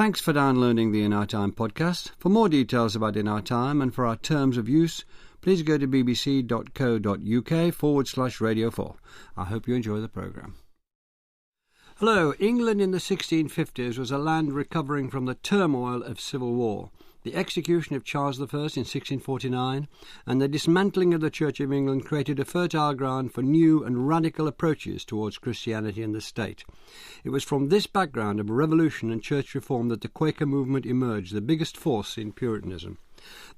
Thanks for downloading the In Our Time podcast. For more details about In Our Time and for our terms of use, please go to bbc.co.uk/Radio 4. I hope you enjoy the programme. Hello. England in the 1650s was a land recovering from the turmoil of civil war. The execution of Charles I in 1649 and the dismantling of the Church of England created a fertile ground for new and radical approaches towards Christianity and the state. It was from this background of revolution and church reform that the Quaker movement emerged, the biggest force in Puritanism.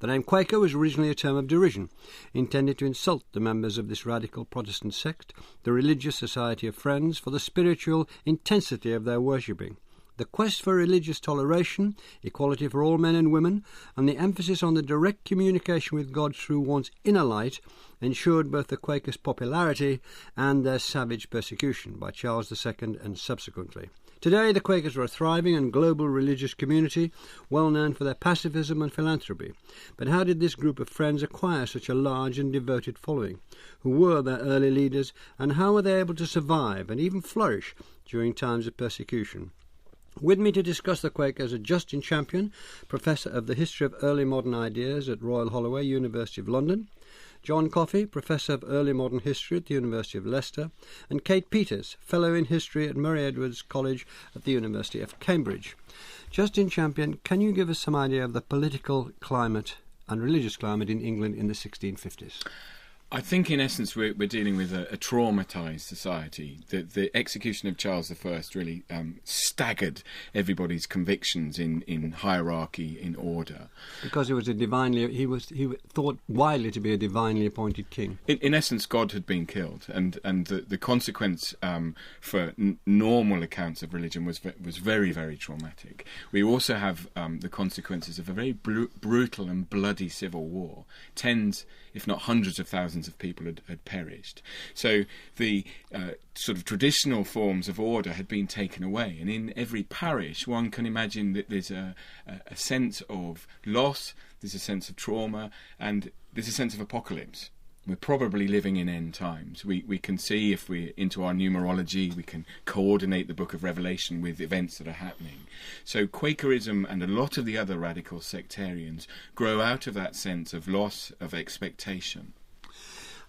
The name Quaker was originally a term of derision, intended to insult the members of this radical Protestant sect, the Religious Society of Friends, for the spiritual intensity of their worshipping. The quest for religious toleration, equality for all men and women, and the emphasis on the direct communication with God through one's inner light ensured both the Quakers' popularity and their savage persecution by Charles II and subsequently. Today, the Quakers are a thriving and global religious community, well known for their pacifism and philanthropy. But how did this group of friends acquire such a large and devoted following? Who were their early leaders, and how were they able to survive and even flourish during times of persecution? With me to discuss the Quakers are Justin Champion, Professor of the History of Early Modern Ideas at Royal Holloway, University of London, John Coffey, Professor of Early Modern History at the University of Leicester, and Kate Peters, Fellow in History at Murray Edwards College at the University of Cambridge. Justin Champion, can you give us some idea of the political climate and religious climate in England in the 1650s? I think, in essence, we're dealing with a traumatised society. The execution of Charles I really staggered everybody's convictions in hierarchy, in order. Because he was he was thought widely to be a divinely appointed king. In essence, God had been killed, and the consequence for normal accounts of religion was very, very traumatic. We also have the consequences of a very brutal and bloody civil war. Tens, if not hundreds of thousands of people had perished. So the sort of traditional forms of order had been taken away. And in every parish, one can imagine that there's a sense of loss, there's a sense of trauma, and there's a sense of apocalypse. We're probably living in end times. We can see, if we're into our numerology, we can coordinate the book of Revelation with events that are happening. So Quakerism and a lot of the other radical sectarians grow out of that sense of loss, of expectation.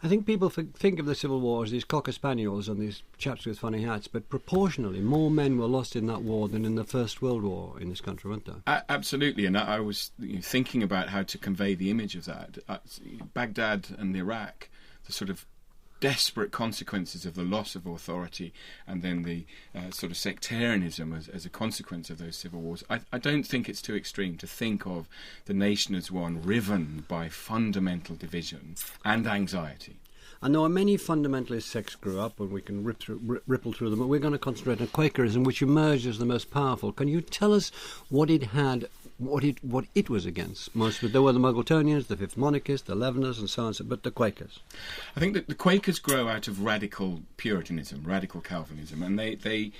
I think people think of the Civil War as these cocker spaniels and these chaps with funny hats, but proportionally more men were lost in that war than in the First World War in this country, weren't there? Absolutely, and I was thinking about how to convey the image of that. Baghdad and Iraq, the sort of desperate consequences of the loss of authority, and then the sort of sectarianism as a consequence of those civil wars. I don't think it's too extreme to think of the nation as one riven by fundamental division and anxiety. And there were many fundamentalist sects grew up, and we can ripple through them, but we're going to concentrate on Quakerism, which emerged as the most powerful. Can you tell us what it had, what it was against? There were the Muggletonians, the Fifth Monarchists, the Leaveners, and so on, but the Quakers. I think that the Quakers grow out of radical Puritanism, radical Calvinism, and they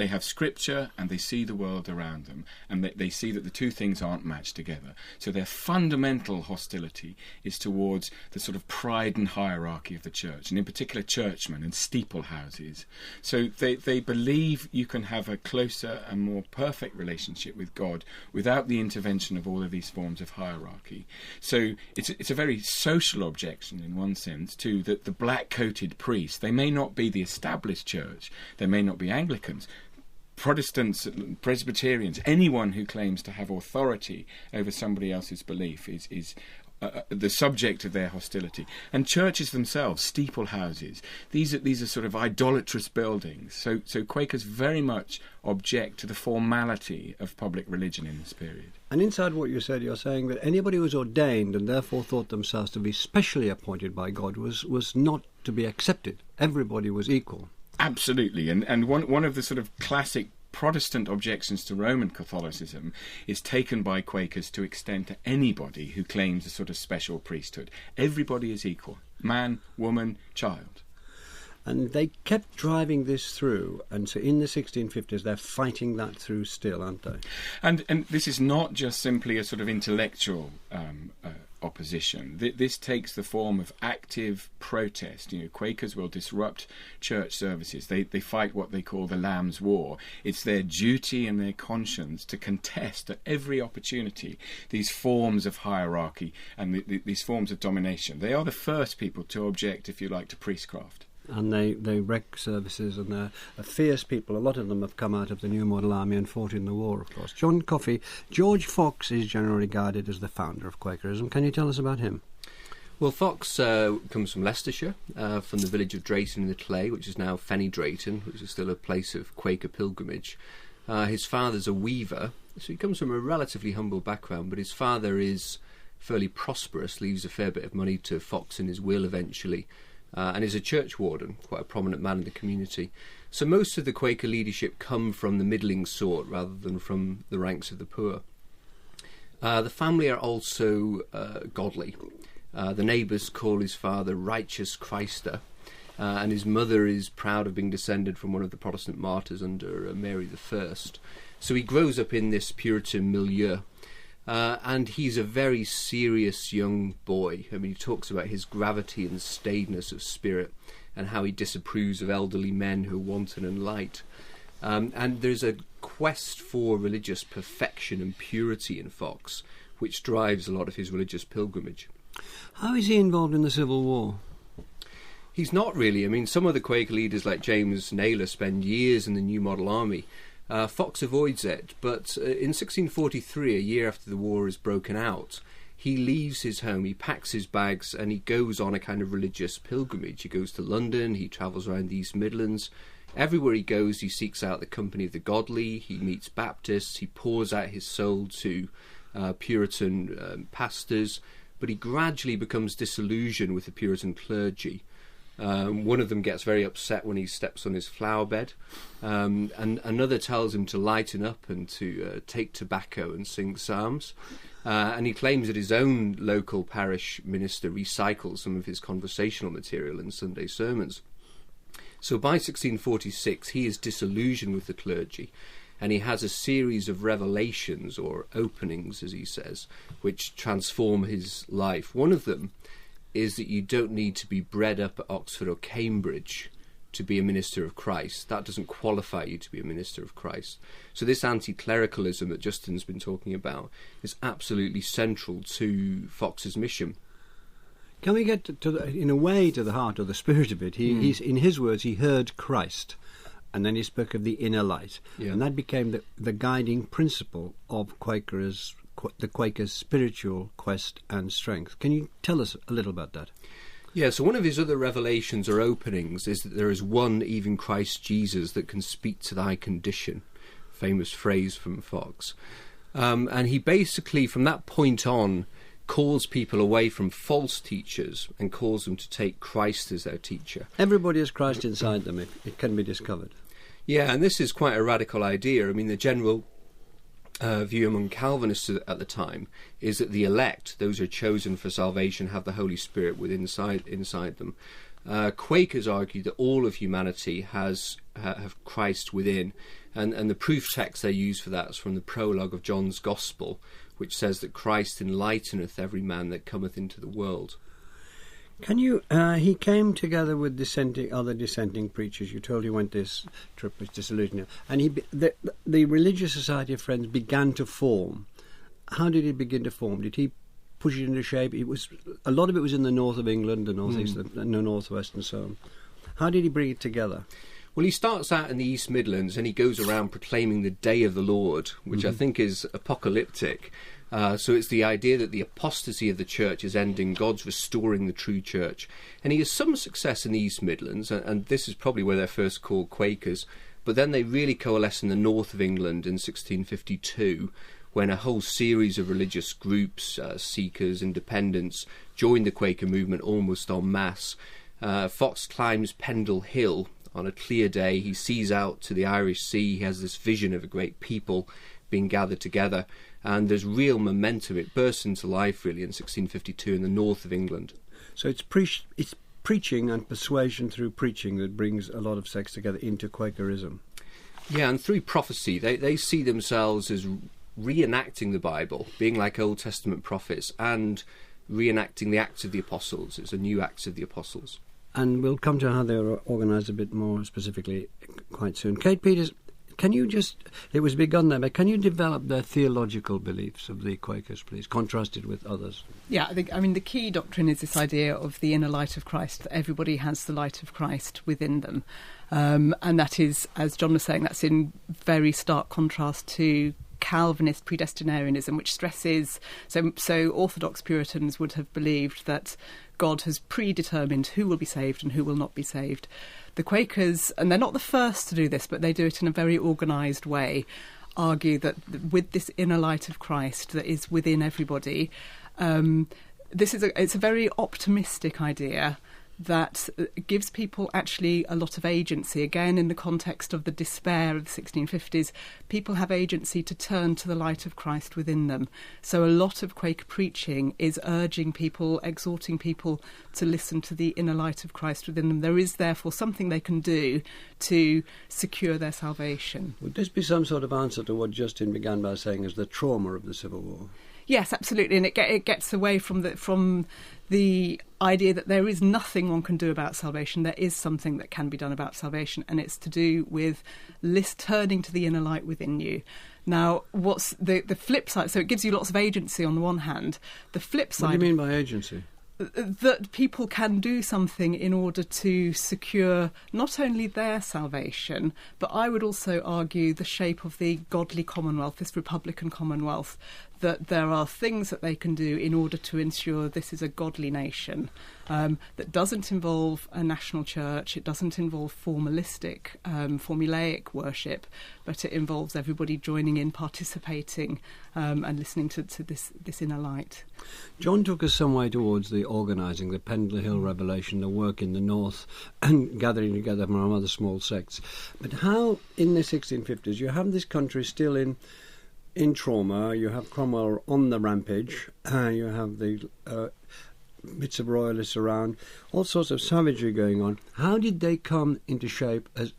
have scripture and they see the world around them, and they see that the two things aren't matched together. So their fundamental hostility is towards the sort of pride and hierarchy of the church, and in particular churchmen and steeple houses. So they believe you can have a closer and more perfect relationship with God without the intervention of all of these forms of hierarchy. So it's a very social objection in one sense to the black-coated priests. They may not be the established church, they may not be Anglicans, Protestants, Presbyterians, anyone who claims to have authority over somebody else's belief is the subject of their hostility. And churches themselves, steeple houses, these are sort of idolatrous buildings. So Quakers very much object to the formality of public religion in this period. And inside what you said, you're saying that anybody who was ordained and therefore thought themselves to be specially appointed by God was not to be accepted. Everybody was equal. Absolutely. And one of the sort of classic Protestant objections to Roman Catholicism is taken by Quakers to extend to anybody who claims a sort of special priesthood. Everybody is equal. Man, woman, child. And they kept driving this through, and so in the 1650s they're fighting that through still, aren't they? And this is not just simply a sort of intellectual opposition. This takes the form of active protest. Quakers will disrupt church services. They fight what they call the Lamb's War. It's their duty and their conscience to contest at every opportunity these forms of hierarchy and these forms of domination. They are the first people to object, if you like, to priestcraft. And they wreck services, and they're a fierce people. A lot of them have come out of the New Model Army and fought in the war, of course. John Coffey, George Fox is generally regarded as the founder of Quakerism. Can you tell us about him? Well, Fox comes from Leicestershire, from the village of Drayton in the Clay, which is now Fenny Drayton, which is still a place of Quaker pilgrimage. His father's a weaver, so he comes from a relatively humble background, but his father is fairly prosperous, leaves a fair bit of money to Fox in his will eventually, and is a church warden, quite a prominent man in the community. So most of the Quaker leadership come from the middling sort rather than from the ranks of the poor. The family are also godly. The neighbours call his father Righteous Christer, and his mother is proud of being descended from one of the Protestant martyrs under Mary I. So he grows up in this Puritan milieu. And he's a very serious young boy. I mean, he talks about his gravity and staidness of spirit and how he disapproves of elderly men who are wanton and light. And there's a quest for religious perfection and purity in Fox, which drives a lot of his religious pilgrimage. How is he involved in the Civil War? He's not really. I mean, some of the Quaker leaders like James Naylor spend years in the New Model Army. Fox avoids it, but in 1643, a year after the war is broken out, he leaves his home, he packs his bags, and he goes on a kind of religious pilgrimage. He goes to London, he travels around the East Midlands. Everywhere he goes, he seeks out the company of the godly, he meets Baptists, he pours out his soul to Puritan pastors, but he gradually becomes disillusioned with the Puritan clergy. One of them gets very upset when he steps on his flower bed, and another tells him to lighten up and to take tobacco and sing psalms. And he claims that his own local parish minister recycles some of his conversational material in Sunday sermons. So by 1646 he is disillusioned with the clergy, and he has a series of revelations, or openings as he says, which transform his life. One of them is that you don't need to be bred up at Oxford or Cambridge to be a minister of Christ. That doesn't qualify you to be a minister of Christ. So this anti-clericalism that Justin's been talking about is absolutely central to Fox's mission. Can we get in a way to the heart or the spirit of it? He's, in his words, he heard Christ, and then he spoke of the inner light. Yeah. And that became the guiding principle of the Quakers' spiritual quest and strength. Can you tell us a little about that? Yeah, so one of his other revelations or openings is that there is one, even Christ Jesus, that can speak to thy condition. Famous phrase from Fox. And he basically, from that point on, calls people away from false teachers and calls them to take Christ as their teacher. Everybody has Christ inside them, it can be discovered. Yeah, and this is quite a radical idea. I mean, the general view among Calvinists at the time is that the elect, those who are chosen for salvation, have the Holy Spirit inside them. Quakers argue that all of humanity have Christ within, and the proof text they use for that is from the prologue of John's Gospel, which says that Christ enlighteneth every man that cometh into the world. Can you? He came together with other dissenting preachers. You told he went this trip was disillusioned, and the Religious Society of Friends began to form. How did it begin to form? Did he push it into shape? A lot of it was in the north of England, the northeast, and the northwest, and so on. How did he bring it together? Well, he starts out in the East Midlands and he goes around proclaiming the day of the Lord, which I think is apocalyptic. So it's the idea that the apostasy of the church is ending, God's restoring the true church. And he has some success in the East Midlands, and this is probably where they're first called Quakers, but then they really coalesce in the north of England in 1652, when a whole series of religious groups, seekers, independents, join the Quaker movement almost en masse. Fox climbs Pendle Hill on a clear day. He sees out to the Irish Sea. He has this vision of a great people being gathered together, and there's real momentum. It bursts into life really in 1652 in the north of England. So it's preaching and persuasion through preaching that brings a lot of sects together into Quakerism. Yeah, and through prophecy, they see themselves as reenacting the Bible, being like Old Testament prophets, and reenacting the Acts of the Apostles. It's a new Acts of the Apostles. And we'll come to how they were organised a bit more specifically quite soon. Kate Peters, can you just, it was begun there, but can you develop the theological beliefs of the Quakers, please, contrasted with others? Yeah, the key doctrine is this idea of the inner light of Christ, that everybody has the light of Christ within them. And that is, as John was saying, that's in very stark contrast to Calvinist predestinarianism, which stresses, so Orthodox Puritans would have believed that God has predetermined who will be saved and who will not be saved. The Quakers, and they're not the first to do this, but they do it in a very organised way, argue that with this inner light of Christ that is within everybody, it's a very optimistic idea that gives people actually a lot of agency. Again, in the context of the despair of the 1650s, people have agency to turn to the light of Christ within them. So a lot of Quaker preaching is urging people, exhorting people to listen to the inner light of Christ within them. There is therefore something they can do to secure their salvation. Would this be some sort of answer to what Justin began by saying as the trauma of the Civil War? Yes, absolutely, and it gets away from the idea that there is nothing one can do about salvation. There is something that can be done about salvation, and it's to do with turning to the inner light within you. Now, what's the flip side? So it gives you lots of agency on the one hand. The flip side... What do you mean by agency? That people can do something in order to secure not only their salvation, but I would also argue the shape of the godly commonwealth, this republican commonwealth, that there are things that they can do in order to ensure this is a godly nation that doesn't involve a national church, it doesn't involve formulaic worship, but it involves everybody joining in, participating and listening to this inner light. John took us some way towards the organising, the Pendle Hill Revelation, the work in the north and gathering together from other small sects. But how, in the 1650s, you have this country still in trauma, you have Cromwell on the rampage, you have the bits of royalists around, all sorts of savagery going on. How did they come into shape as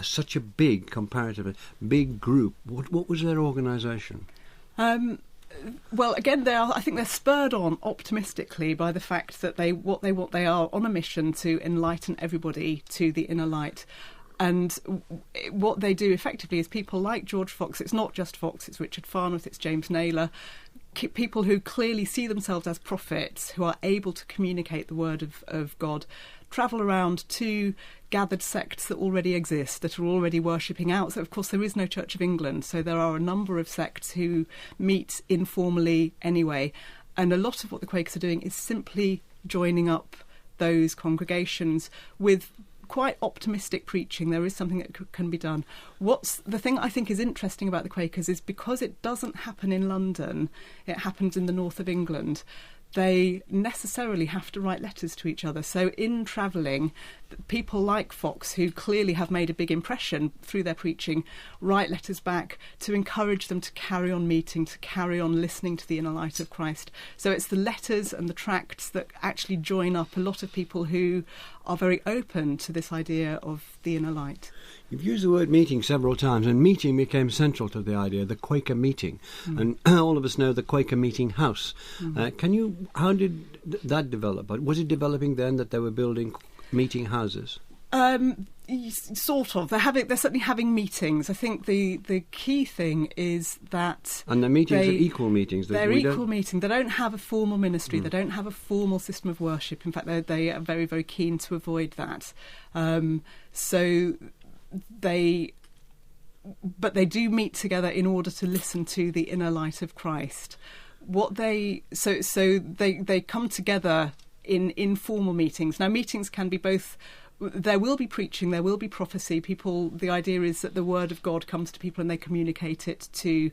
such a big, comparatively big group? What was their organisation? Well, again, I think they're spurred on optimistically by the fact that they are on a mission to enlighten everybody to the inner light. And what they do effectively is people like George Fox, it's not just Fox, it's Richard Farnworth, it's James Naylor, people who clearly see themselves as prophets, who are able to communicate the word of God, travel around to gathered sects that already exist, that are already worshipping out. So, of course, there is no Church of England, so there are a number of sects who meet informally anyway. And a lot of what the Quakers are doing is simply joining up those congregations with quite optimistic preaching. There is something that can be done. What's the thing I think is interesting about the Quakers is because it doesn't happen in London, it happens in the north of England. They necessarily have to write letters to each other. So in travelling, people like Fox, who clearly have made a big impression through their preaching, write letters back to encourage them to carry on meeting, to carry on listening to the inner light of Christ. So it's the letters and the tracts that actually join up a lot of people who are very open to this idea of the inner light. You've used the word meeting several times, and meeting became central to the idea, the Quaker meeting. And all of us know the Quaker meeting house. How did that develop? Was it developing then that they were building meeting houses? Sort of. They're certainly having meetings. I think the key thing is that... And the meetings are equal meetings. They're equal meetings. They don't have a formal ministry. They don't have a formal system of worship. In fact, they are very, very keen to avoid that. But they do meet together in order to listen to the inner light of Christ. They come together in informal meetings. Now, meetings can be both. There will be preaching, there will be prophecy. The idea is that the word of God comes to people and they communicate it to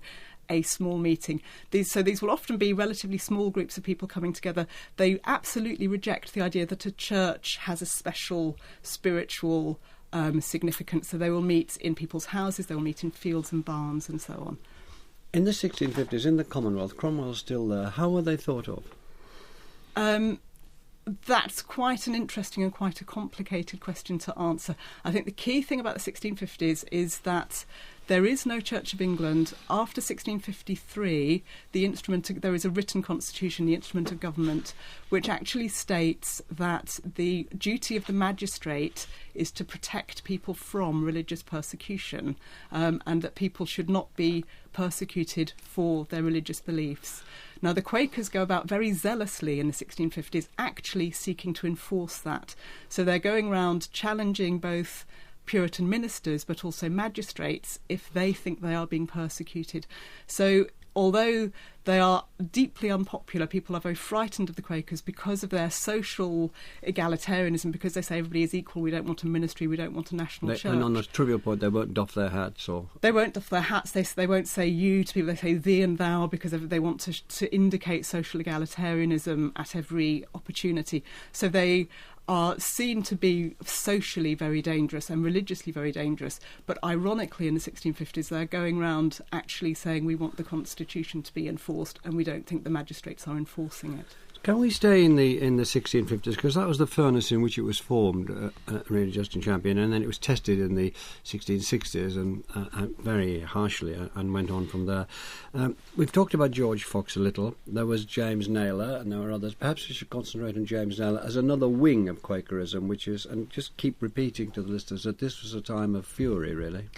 a small meeting. These will often be relatively small groups of people coming together. They absolutely reject the idea that a church has a special spiritual significance. So they will meet in people's houses, they will meet in fields and barns and so on. In the 1650s, in the Commonwealth, Cromwell's still there. How were they thought of? That's quite an interesting and quite a complicated question to answer. I think the key thing about the 1650s is that there is no Church of England. After 1653, there is a written constitution, the instrument of government, which actually states that the duty of the magistrate is to protect people from religious persecution, and that people should not be persecuted for their religious beliefs. Now, the Quakers go about very zealously in the 1650s, actually seeking to enforce that. So they're going around challenging both Puritan ministers but also magistrates if they think they are being persecuted. So although they are deeply unpopular, people are very frightened of the Quakers because of their social egalitarianism, because they say everybody is equal, we don't want a ministry, we don't want a national church. And on this trivial point, they won't doff their hats? Or They won't doff their hats, they won't say you to people, they say thee and thou, because they want to indicate social egalitarianism at every opportunity. So they are seen to be socially very dangerous and religiously very dangerous. But ironically, in the 1650s, they're going around actually saying we want the constitution to be enforced, and we don't think the magistrates are enforcing it. can we stay in the 1650s, because that was the furnace in which it was formed, really, Justin Champion, and then it was tested in the 1660s and very harshly, and went on from there. We've talked about George Fox a little. There was James Naylor, and there were others. Perhaps we should concentrate on James Naylor as another wing of Quakerism, which is, and just keep repeating to the listeners that this was a time of fury, really.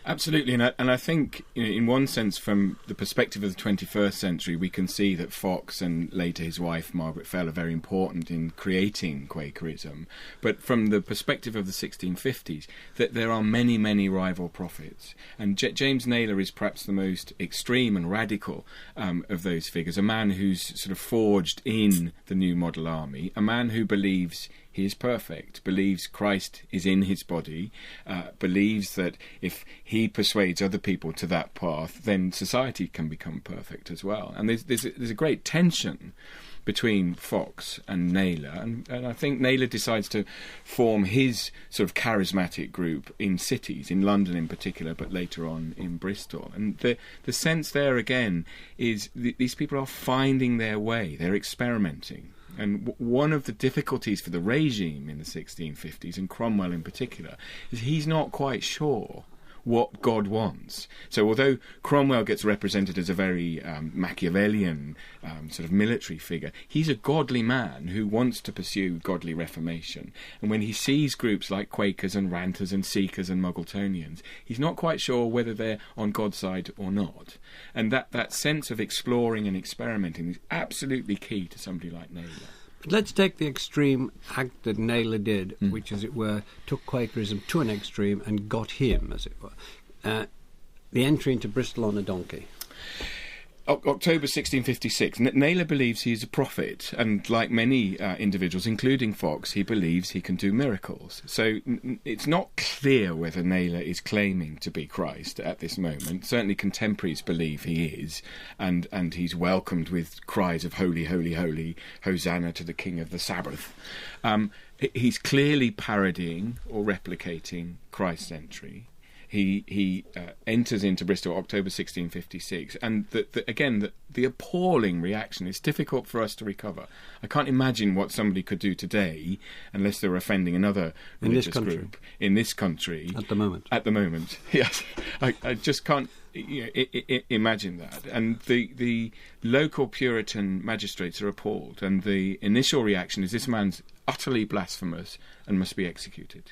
Absolutely, and I think, in one sense, from the perspective of the 21st century, we can see that Fox and later his wife Margaret Fell are very important in creating Quakerism. But from the perspective of the 1650s, that there are many, many rival prophets, and James Naylor is perhaps the most extreme and radical of those figures. A man who's sort of forged in the New Model Army, a man who believes he is perfect, believes Christ is in his body, believes that if he persuades other people to that path, then society can become perfect as well. And there's a great tension between Fox and Naylor, and I think Naylor decides to form his sort of charismatic group in cities, in London in particular, but later on in Bristol. And the sense there again is these people are finding their way, they're experimenting. And one of the difficulties for the regime in the 1650s, and Cromwell in particular, is he's not quite sure what God wants. So although Cromwell gets represented as a very Machiavellian sort of military figure, he's a godly man who wants to pursue godly reformation. And when he sees groups like Quakers and Ranters and Seekers and Muggletonians, he's not quite sure whether they're on God's side or not. And that sense of exploring and experimenting is absolutely key to somebody like Naylor. But let's take the extreme act that Naylor did, which, as it were, took Quakerism to an extreme and got him, as it were. The entry into Bristol on a donkey. October 1656. Naylor believes he is a prophet, and like many individuals, including Fox, he believes he can do miracles. So it's not clear whether Naylor is claiming to be Christ at this moment. Certainly contemporaries believe he is, and he's welcomed with cries of "Holy, holy, holy, Hosanna to the King of the Sabbath." He's clearly parodying or replicating Christ's entry. He enters into Bristol October 1656, and the appalling reaction is difficult for us to recover. I can't imagine what somebody could do today unless they're offending another religious group in this country at the moment. At the moment, yes, I just can't imagine that. And the local Puritan magistrates are appalled, and the initial reaction is this man's utterly blasphemous and must be executed.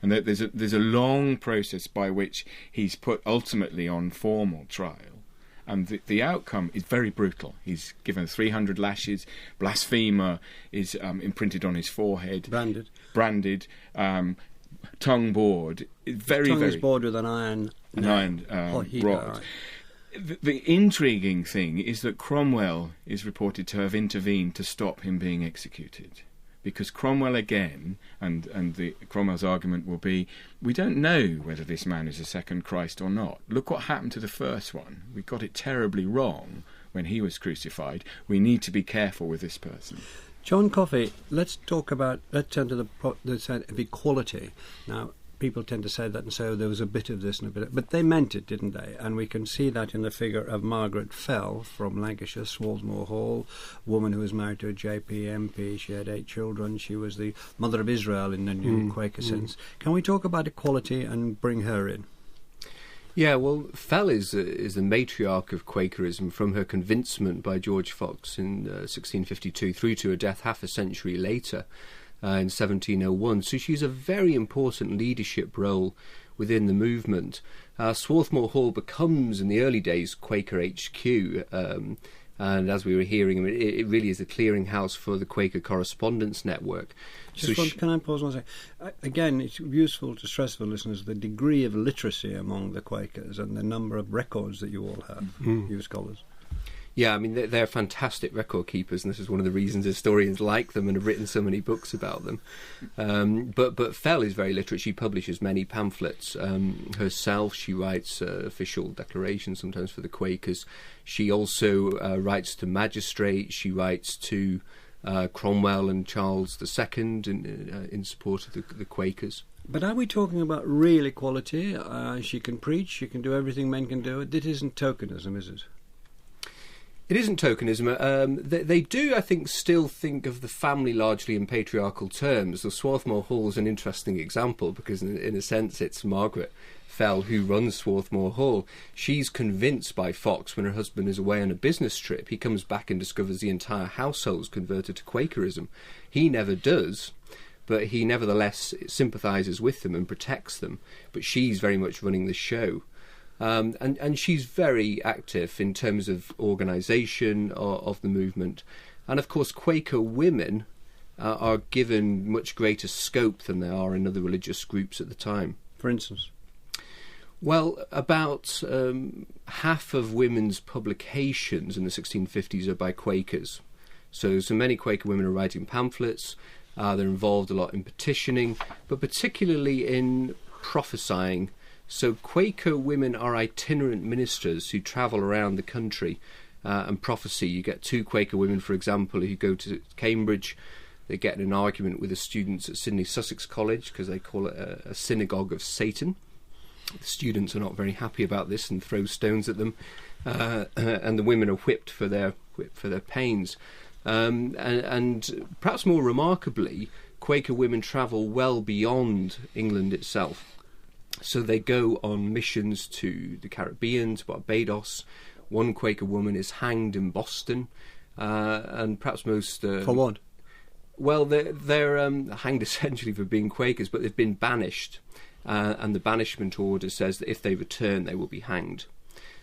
And there's a long process by which he's put ultimately on formal trial. And the outcome is very brutal. He's given 300 lashes. Blasphemer is imprinted on his forehead. Branded. Tongue bored. Tongue is bored with an iron rod. Right. The intriguing thing is that Cromwell is reported to have intervened to stop him being executed. Because Cromwell again, and Cromwell's argument will be, we don't know whether this man is a second Christ or not. Look what happened to the first one. We got it terribly wrong when he was crucified. We need to be careful with this person. John Coffey, let's turn to the side of equality. Now, people tend to say that, and so there was a bit of this and a bit of, but they meant it, didn't they? And we can see that in the figure of Margaret Fell from Lancashire, Swarthmore Hall, woman who was married to a JP MP. She had 8 children. She was the mother of Israel in the new Quaker sense. Can we talk about equality and bring her in? Yeah, well, Fell is the matriarch of Quakerism from her convincement by George Fox in 1652 through to her death half a century later in 1701. So she's a very important leadership role within the movement. Swarthmore Hall becomes, in the early days, Quaker HQ, and as we were hearing, I mean, it really is a clearinghouse for the Quaker correspondence network. Can I pause one second? Again, it's useful to stress for listeners the degree of literacy among the Quakers and the number of records that you all have, you scholars. Yeah, I mean, they're fantastic record keepers, and this is one of the reasons historians like them and have written so many books about them. But Fell is very literate. She publishes many pamphlets herself. She writes official declarations sometimes for the Quakers. She also writes to magistrates. She writes to Cromwell and Charles II in support of the Quakers. But are we talking about real equality? She can preach, she can do everything men can do. It isn't tokenism, is it? It isn't tokenism. They do, I think, still think of the family largely in patriarchal terms. The Swarthmore Hall is an interesting example because, in a sense, it's Margaret Fell who runs Swarthmore Hall. She's convinced by Fox when her husband is away on a business trip. He comes back and discovers the entire household's converted to Quakerism. He never does, but he nevertheless sympathises with them and protects them. But she's very much running the show. And she's very active in terms of organisation of the movement. And of course, Quaker women are given much greater scope than they are in other religious groups at the time. For instance? Well, about half of women's publications in the 1650s are by Quakers. So many Quaker women are writing pamphlets. They're involved a lot in petitioning, but particularly in prophesying. So Quaker women are itinerant ministers who travel around the country and prophesy. You get 2 Quaker women, for example, who go to Cambridge. They get in an argument with the students at Sidney Sussex College because they call it a synagogue of Satan. The students are not very happy about this and throw stones at them, and the women are whipped for their pains. And perhaps more remarkably, Quaker women travel well beyond England itself. So they go on missions to the Caribbean, to Barbados. One Quaker woman is hanged in Boston, and perhaps most... For what? Well, they're hanged essentially for being Quakers, but they've been banished, and the banishment order says that if they return, they will be hanged.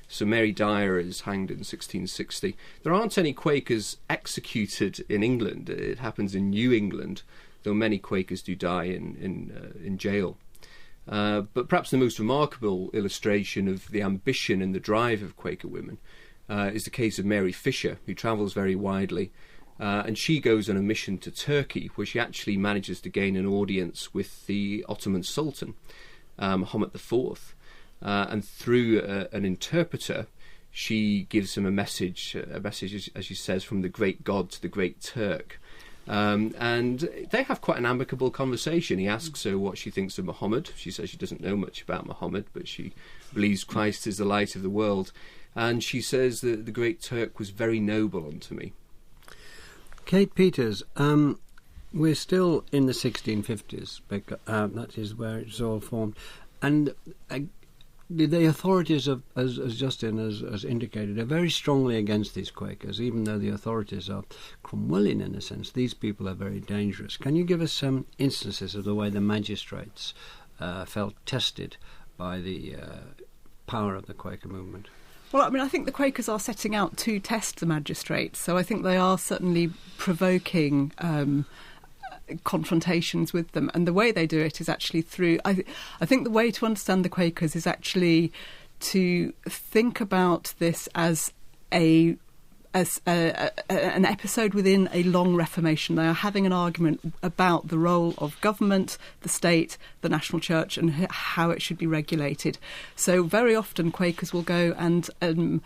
So Mary Dyer is hanged in 1660. There aren't any Quakers executed in England. It happens in New England, though many Quakers do die in jail. But perhaps the most remarkable illustration of the ambition and the drive of Quaker women is the case of Mary Fisher, who travels very widely. And she goes on a mission to Turkey, where she actually manages to gain an audience with the Ottoman Sultan, Muhammad IV. And through an interpreter, she gives him a message, as she says, from the great God to the great Turk. And they have quite an amicable conversation. He asks her what she thinks of Muhammad. She says she doesn't know much about Muhammad, but she believes Christ is the light of the world. And she says that the great Turk was very noble unto me. Kate Peters, we're still in the 1650s. That is where it's all formed. And the authorities, as Justin has indicated, are very strongly against these Quakers, even though the authorities are Cromwellian in a sense. These people are very dangerous. Can you give us some instances of the way the magistrates felt tested by the power of the Quaker movement? Well, I mean, I think the Quakers are setting out to test the magistrates, so I think they are certainly provoking confrontations with them, and the way they do it is actually through... I think the way to understand the Quakers is actually to think about this as an episode within a long Reformation. They are having an argument about the role of government, the state, the national church, and how it should be regulated. So very often Quakers will go and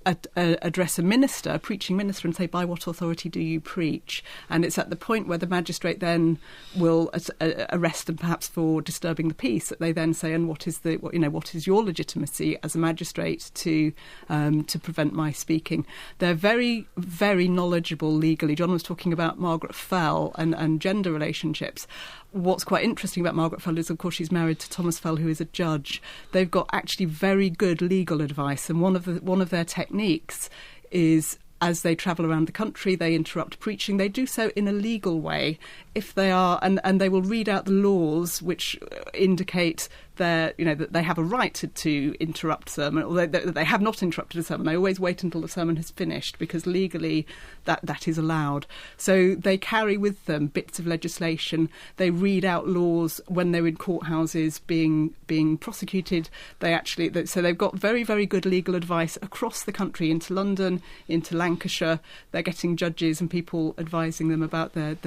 address a preaching minister, and say, by what authority do you preach? And it's at the point where the magistrate then will arrest them perhaps for disturbing the peace, that they then say, and what is your legitimacy as a magistrate to prevent my speaking? They're very, very knowledgeable legally. John was talking about Margaret Fell and gender relationships. What's quite interesting about Margaret Fell is, of course, she's married to Thomas Fell, who is a judge. They've got actually very good legal advice, and one of their techniques is, as they travel around the country, they interrupt preaching. They do so in a legal way, if they are, and they will read out the laws which indicate that they have a right to interrupt sermon, or that they have not interrupted a sermon. They always wait until the sermon has finished, because legally that is allowed. So they carry with them bits of legislation. They read out laws when they're in courthouses being prosecuted. So they've got very, very good legal advice across the country, into London, into Lancashire. They're getting judges and people advising them about their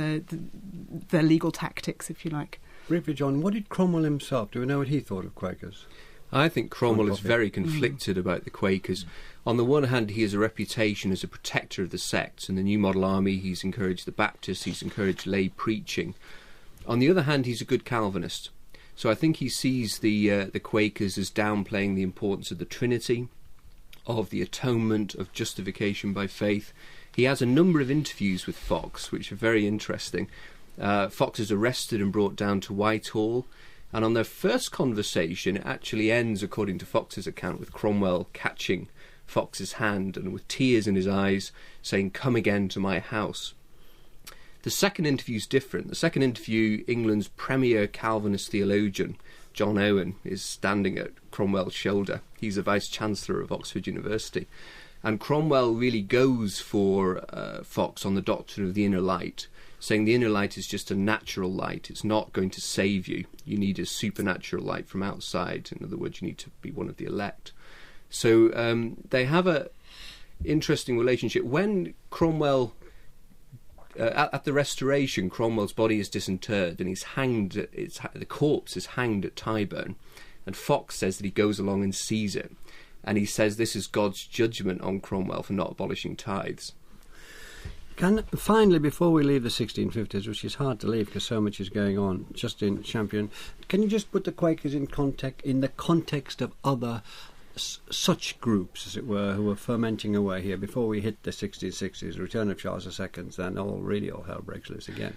legal tactics, if you like. Briefly, John, what did Cromwell himself, do we know what he thought of Quakers? I think Cromwell is very conflicted about the Quakers. On the one hand, he has a reputation as a protector of the sects. In the New Model Army, he's encouraged the Baptists, he's encouraged lay preaching. On the other hand, he's a good Calvinist. So I think he sees the Quakers as downplaying the importance of the Trinity, of the atonement, of justification by faith. He has a number of interviews with Fox, which are very interesting. Fox is arrested and brought down to Whitehall, and on their first conversation, it actually ends, according to Fox's account, with Cromwell catching Fox's hand and with tears in his eyes saying, "Come again to my house." The second interview is different. The second interview, England's premier Calvinist theologian, John Owen, is standing at Cromwell's shoulder. He's the Vice-Chancellor of Oxford University. And Cromwell really goes for Fox on the doctrine of the inner light, saying the inner light is just a natural light. It's not going to save you. You need a supernatural light from outside. In other words, you need to be one of the elect. So they have a interesting relationship. When Cromwell, at the Restoration, Cromwell's body is disinterred and he's hanged. The corpse is hanged at Tyburn, and Fox says that he goes along and sees it, and he says this is God's judgment on Cromwell for not abolishing tithes. Finally, before we leave the 1650s, which is hard to leave because so much is going on, Justin Champion, can you just put the Quakers in the context of other such groups, as it were, who were fermenting away here before we hit the 1660s, return of Charles II, then all hell breaks loose again?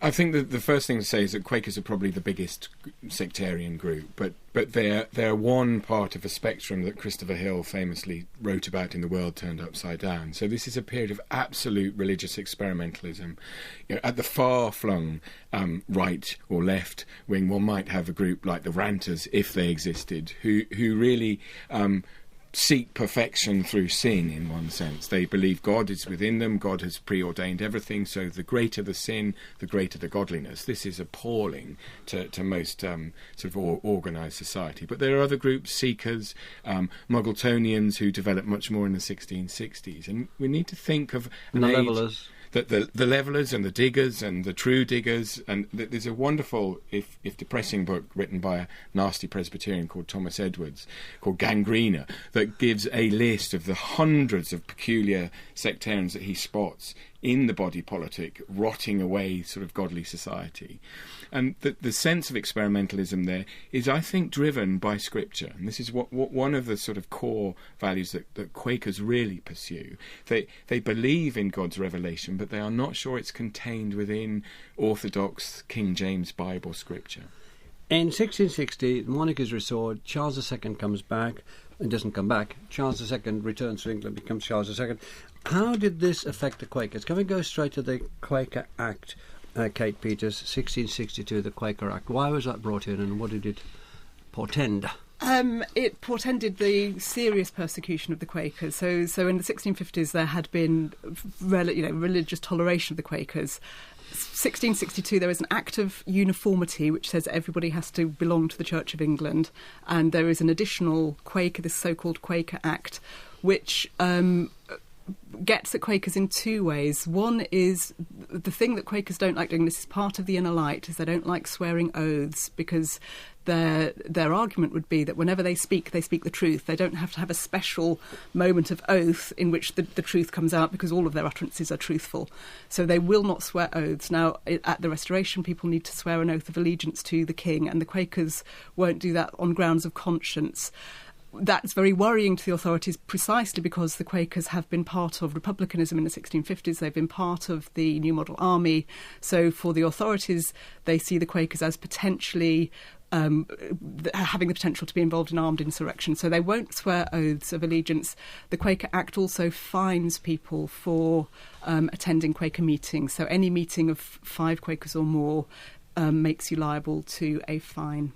I think that the first thing to say is that Quakers are probably the biggest sectarian group, but they're one part of a spectrum that Christopher Hill famously wrote about in The World Turned Upside Down. So this is a period of absolute religious experimentalism. At the far-flung right or left wing, one might have a group like the Ranters, if they existed, who really seek perfection through sin, in one sense. They believe God is within them, God has preordained everything, so the greater the sin, the greater the godliness. This is appalling to most sort of organised society. But there are other groups, Seekers, Muggletonians, who developed much more in the 1660s. And we need to think of an age... Levellers. The Levellers and the Diggers and the True Diggers, and there's a wonderful, if depressing book written by a nasty Presbyterian called Thomas Edwards, called Gangrena, that gives a list of the hundreds of peculiar sectarians that he spots in the body politic, rotting away sort of godly society. And the sense of experimentalism there is, I think, driven by Scripture. And this is what one of the sort of core values that Quakers really pursue. They believe in God's revelation, but they are not sure it's contained within orthodox King James Bible Scripture. In 1660, the monarchy is restored. Charles II comes back. It doesn't come back. Charles II returns to England, becomes Charles II. How did this affect the Quakers? Can we go straight to the Quaker Act, Kate Peters, 1662, the Quaker Act? Why was that brought in, and what did it portend? It portended the serious persecution of the Quakers. So in the 1650s, there had been religious toleration of the Quakers. 1662, there is an Act of Uniformity which says everybody has to belong to the Church of England, and there is an additional Quaker, this so-called Quaker Act, which gets at Quakers in two ways. One is the thing that Quakers don't like doing, this is part of the inner light, is they don't like swearing oaths, because their argument would be that whenever they speak the truth. They don't have to have a special moment of oath in which the truth comes out, because all of their utterances are truthful. So they will not swear oaths. Now, at the Restoration, people need to swear an oath of allegiance to the king, and the Quakers won't do that on grounds of conscience. That's very worrying to the authorities, precisely because the Quakers have been part of republicanism in the 1650s. They've been part of the New Model Army. So for the authorities, they see the Quakers as potentially having the potential to be involved in armed insurrection. So they won't swear oaths of allegiance. The Quaker Act also fines people for attending Quaker meetings. So any meeting of 5 Quakers or more makes you liable to a fine.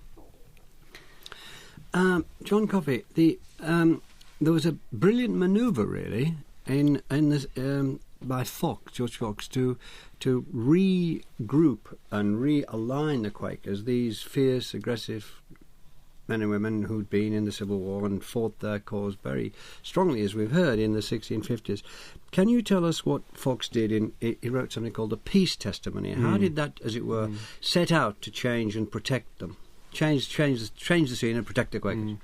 John Coffey, there was a brilliant manoeuvre, really, in this, by George Fox, to regroup and realign the Quakers, these fierce, aggressive men and women who'd been in the Civil War and fought their cause very strongly, as we've heard, in the 1650s. Can you tell us what Fox did? He wrote something called the Peace Testimony. How did that, as it were, set out to change and protect them? Change the scene and protect the Quakers.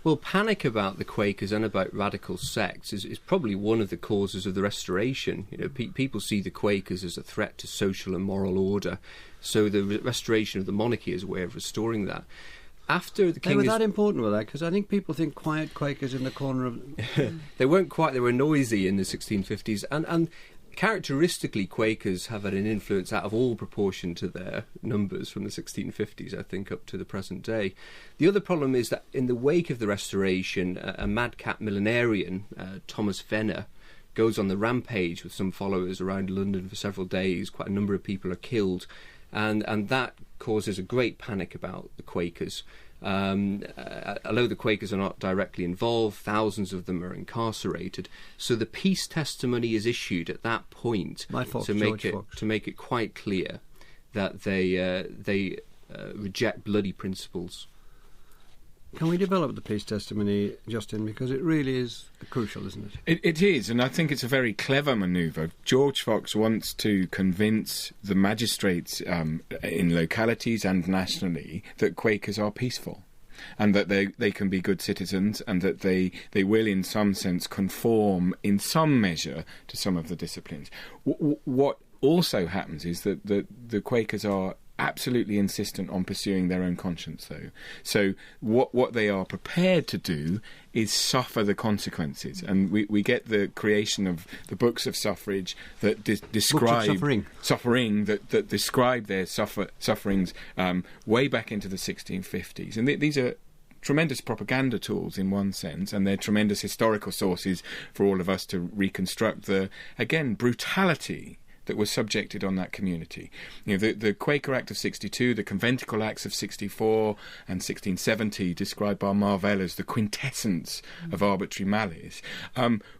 Well, panic about the Quakers and about radical sects is probably one of the causes of the Restoration. You know, people see the Quakers as a threat to social and moral order, so the restoration of the monarchy is a way of restoring that. After the king, they were that important with that, because I think people think quiet Quakers in the corner of. They weren't quite. They were noisy in the 1650s, and characteristically, Quakers have had an influence out of all proportion to their numbers from the 1650s, I think, up to the present day. The other problem is that in the wake of the Restoration, a madcap millenarian, Thomas Venner, goes on the rampage with some followers around London for several days. Quite a number of people are killed, and that causes a great panic about the Quakers. Although the Quakers are not directly involved, thousands of them are incarcerated. So the peace testimony is issued at that point to make it quite clear that they reject bloody principles. Can we develop the peace testimony, Justin? Because it really is crucial, isn't it? It is, and I think it's a very clever manoeuvre. George Fox wants to convince the magistrates in localities and nationally that Quakers are peaceful, and that they can be good citizens, and that they will, in some sense, conform in some measure to some of the disciplines. What also happens is that the Quakers are absolutely insistent on pursuing their own conscience, though. So what they are prepared to do is suffer the consequences, and we get the creation of the books of suffrage that describe suffering that describe their sufferings way back into the 1650s, and these are tremendous propaganda tools in one sense, and they're tremendous historical sources for all of us to reconstruct the, again, brutality that was subjected on that community. You know, the Quaker Act of 62, the Conventicle Acts of 64 and 1670, described by Marvell as the quintessence of arbitrary malice,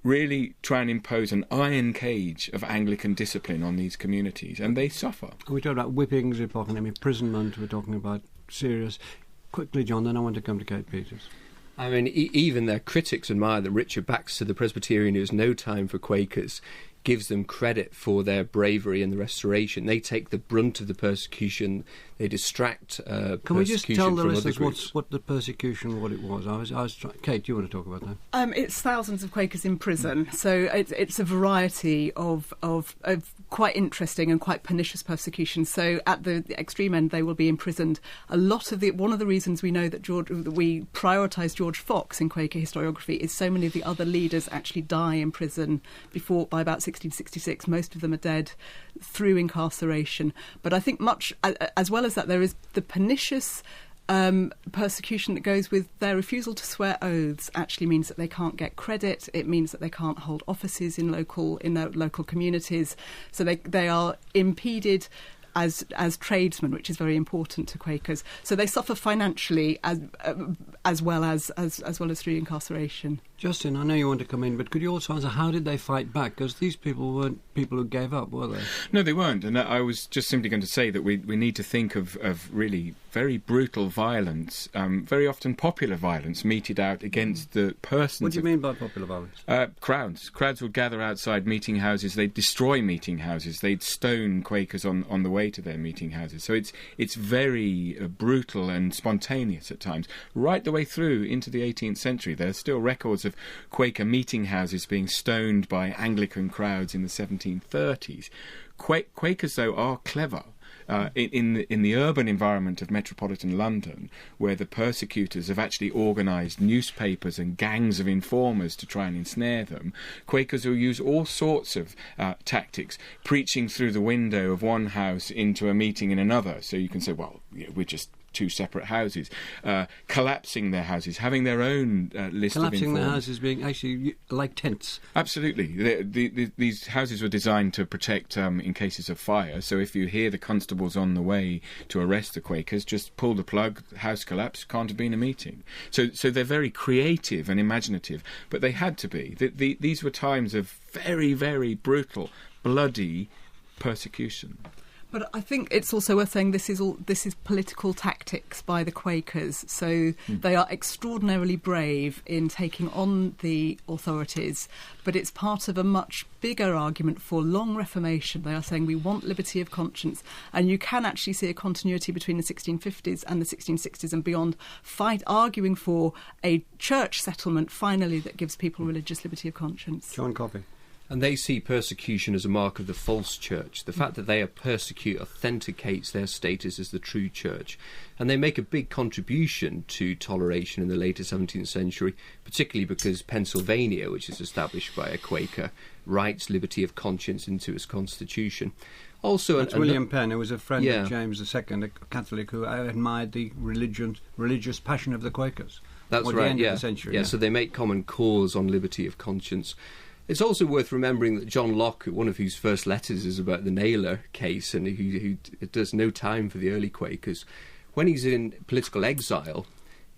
really try and impose an iron cage of Anglican discipline on these communities, and they suffer. We talk about whippings, we're talking about imprisonment, we're talking about serious. Quickly, John, then I want to come to Kate Peters. I mean, even their critics admire them. Richard Baxter, the Presbyterian who has no time for Quakers, gives them credit for their bravery in the Restoration. They take the brunt of the persecution. They distract Can we just tell the listeners what the persecution, what it was? Kate, do you want to talk about that? It's thousands of Quakers in prison, so it's a variety of quite interesting and quite pernicious persecution. So at the extreme end, they will be imprisoned. One of the reasons we know that we prioritise George Fox in Quaker historiography is so many of the other leaders actually die in prison by about 1666. Most of them are dead through incarceration. But I think much as well as that, there is the pernicious persecution that goes with their refusal to swear oaths. Actually means that they can't get credit. It means that they can't hold offices in their local communities. So they are impeded as tradesmen, which is very important to Quakers. So they suffer financially as well as through incarceration. Justin, I know you want to come in, but could you also answer, how did they fight back? Because these people weren't people who gave up, were they? No, they weren't. And I was just simply going to say that we need to think of really very brutal violence, very often popular violence, meted out against the persons. What do you mean by popular violence? Crowds would gather outside meeting houses. They'd destroy meeting houses. They'd stone Quakers on the way to their meeting houses. So it's very brutal and spontaneous at times. Right the way through into the 18th century, there are still records of Quaker meeting houses being stoned by Anglican crowds in the 1730s. Quakers, though, are clever. In the urban environment of metropolitan London, where the persecutors have actually organised newspapers and gangs of informers to try and ensnare them, Quakers will use all sorts of tactics, preaching through the window of one house into a meeting in another. So you can say, well, we're just two separate houses, collapsing their houses, having their own list of informers. Collapsing their houses being actually like tents. Absolutely. These houses were designed to protect in cases of fire, so if you hear the constables on the way to arrest the Quakers, just pull the plug, house collapse, can't have been a meeting. So they're very creative and imaginative, but they had to be. These were times of very, very brutal, bloody persecution. But I think it's also worth saying this is political tactics by the Quakers. So they are extraordinarily brave in taking on the authorities, but it's part of a much bigger argument for long reformation. They are saying we want liberty of conscience, and you can actually see a continuity between the 1650s and the 1660s and beyond, arguing for a church settlement finally that gives people religious liberty of conscience. John Coffey. And they see persecution as a mark of the false church. The fact that they are persecute authenticates their status as the true church. And they make a big contribution to toleration in the later 17th century, particularly because Pennsylvania, which is established by a Quaker, writes liberty of conscience into its constitution. Also, that's William Penn, who was a friend of James II, a Catholic who admired the religious passion of the Quakers. That's right, the end of the century. Yeah, so they make common cause on liberty of conscience. It's also worth remembering that John Locke, one of whose first letters is about the Naylor case, and who does no time for the early Quakers, when he's in political exile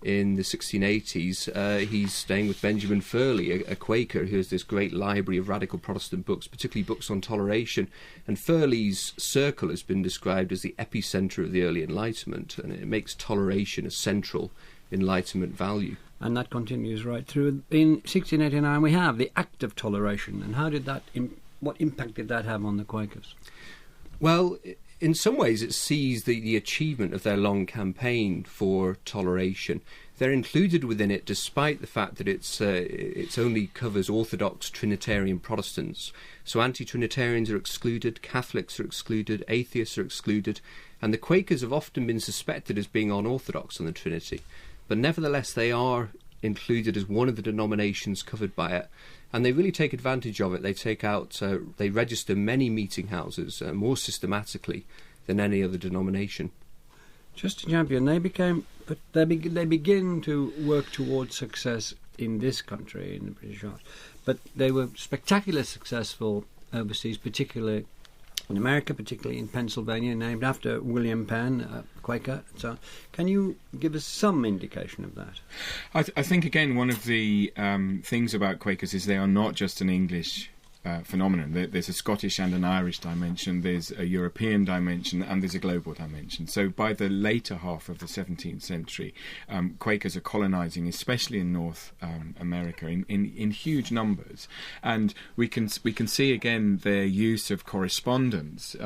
in the 1680s, he's staying with Benjamin Furley, a Quaker who has this great library of radical Protestant books, particularly books on toleration. And Furley's circle has been described as the epicentre of the early Enlightenment, and it makes toleration a central Enlightenment value. And that continues right through. In 1689 we have the Act of Toleration, and how did that? What impact did that have on the Quakers? Well, in some ways it sees the achievement of their long campaign for toleration. They're included within it despite the fact that it only covers Orthodox Trinitarian Protestants. So anti-Trinitarians are excluded, Catholics are excluded, atheists are excluded, and the Quakers have often been suspected as being unorthodox on the Trinity. But nevertheless, they are included as one of the denominations covered by it, and they really take advantage of it. They register many meeting houses more systematically than any other denomination. Just a champion, they begin to work towards success in this country, in the British Isles, but they were spectacularly successful overseas, particularly in America, particularly in Pennsylvania, named after William Penn, a Quaker. So, can you give us some indication of that? I think, again, one of the things about Quakers is they are not just an English phenomenon. There's a Scottish and an Irish dimension, there's a European dimension, and there's a global dimension. So by the later half of the 17th century, Quakers are colonising, especially in North America, in huge numbers. And we can see again their use of correspondence.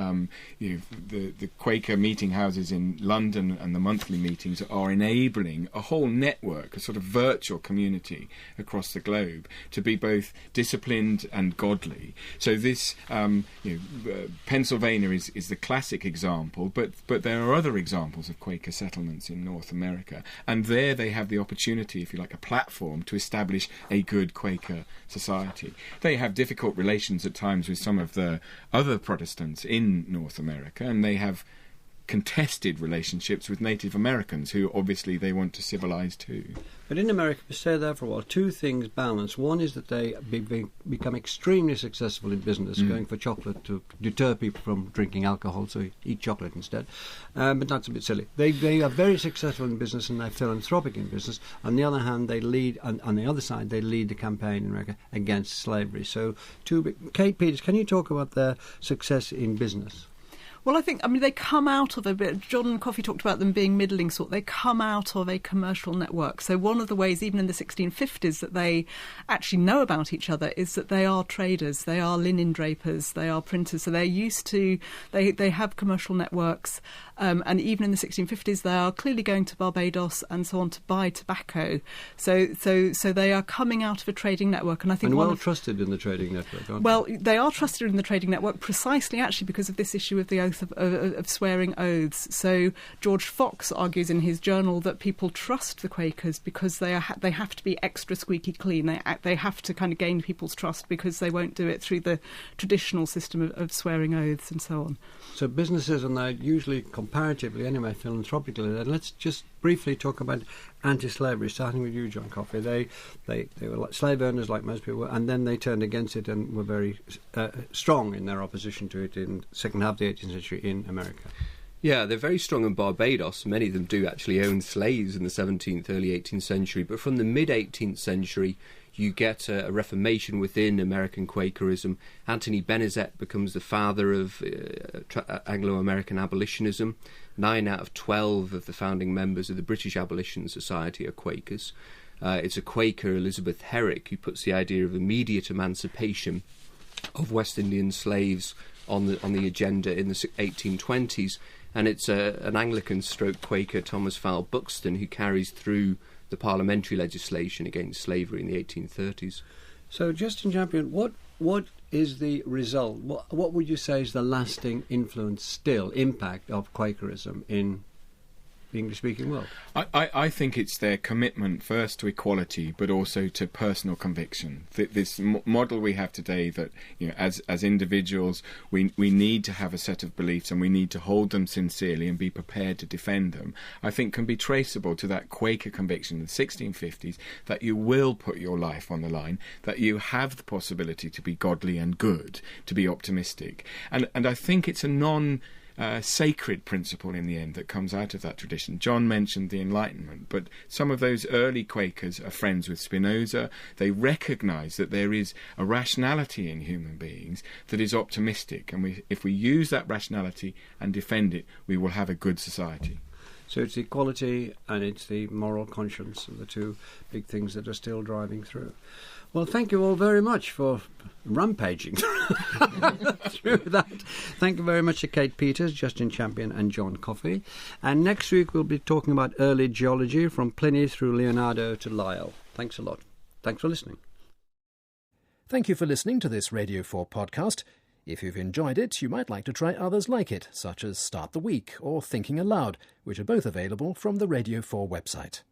The Quaker meeting houses in London and the monthly meetings are enabling a whole network, a sort of virtual community across the globe, to be both disciplined and godly. So this, Pennsylvania is the classic example, but there are other examples of Quaker settlements in North America, and there they have the opportunity, if you like, a platform to establish a good Quaker society. They have difficult relations at times with some of the other Protestants in North America, and they have contested relationships with Native Americans, who obviously they want to civilise too. But in America, we stay there for a while. Two things balance. One is that they become extremely successful in business, going for chocolate to deter people from drinking alcohol, so you eat chocolate instead. But that's a bit silly. They are very successful in business and they're philanthropic in business. On the other hand, they lead, on the other side, they lead the campaign in America against slavery. So, Kate Peters, can you talk about their success in business? Well, I mean, they come out of a bit. John Coffey talked about them being middling sort. They come out of a commercial network. So one of the ways, even in the 1650s, that they actually know about each other is that they are traders, they are linen drapers, they are printers. So they're used to, they have commercial networks. And even in the 1650s, they are clearly going to Barbados and so on to buy tobacco. So they are coming out of a trading network. And I think trusted in the trading network, aren't well, they are trusted in the trading network precisely actually because of this issue of the oath of swearing oaths. So George Fox argues in his journal that people trust the Quakers because they have to be extra squeaky clean. They have to kind of gain people's trust because they won't do it through the traditional system of swearing oaths and so on. So businesses, and they're usually comparatively anyway philanthropically. And let's just briefly talk about anti-slavery, starting with you, John Coffey. They were like slave owners, like most people were, and then they turned against it and were very strong in their opposition to it in the second half of the 18th century in America. Yeah, they're very strong in Barbados. Many of them do actually own slaves in the 17th, early 18th century. But from the mid-18th century, you get a reformation within American Quakerism. Anthony Benezet becomes the father of Anglo-American abolitionism. 9 out of 12 of the founding members of the British Abolition Society are Quakers. It's a Quaker, Elizabeth Herrick, who puts the idea of immediate emancipation of West Indian slaves on the agenda in the 1820s. And it's an Anglican stroke Quaker, Thomas Fowle Buxton, who carries through the parliamentary legislation against slavery in the 1830s. So, Justin Champion, what is the result? What would you say is the lasting influence, impact of Quakerism in the English-speaking world? I think it's their commitment first to equality, but also to personal conviction. This model we have today, that as individuals we need to have a set of beliefs and we need to hold them sincerely and be prepared to defend them, I think can be traceable to that Quaker conviction in the 1650s that you will put your life on the line, that you have the possibility to be godly and good, to be optimistic. And I think it's a sacred principle in the end that comes out of that tradition. John mentioned the Enlightenment, but some of those early Quakers are friends with Spinoza. They recognise that there is a rationality in human beings that is optimistic, and if we use that rationality and defend it, we will have a good society. So it's equality and it's the moral conscience, and the two big things that are still driving through. Well, thank you all very much for rampaging through that. Thank you very much to Kate Peters, Justin Champion and John Coffey. And next week we'll be talking about early geology from Pliny through Leonardo to Lyell. Thanks a lot. Thanks for listening. Thank you for listening to this Radio 4 podcast. If you've enjoyed it, you might like to try others like it, such as Start the Week or Thinking Aloud, which are both available from the Radio 4 website.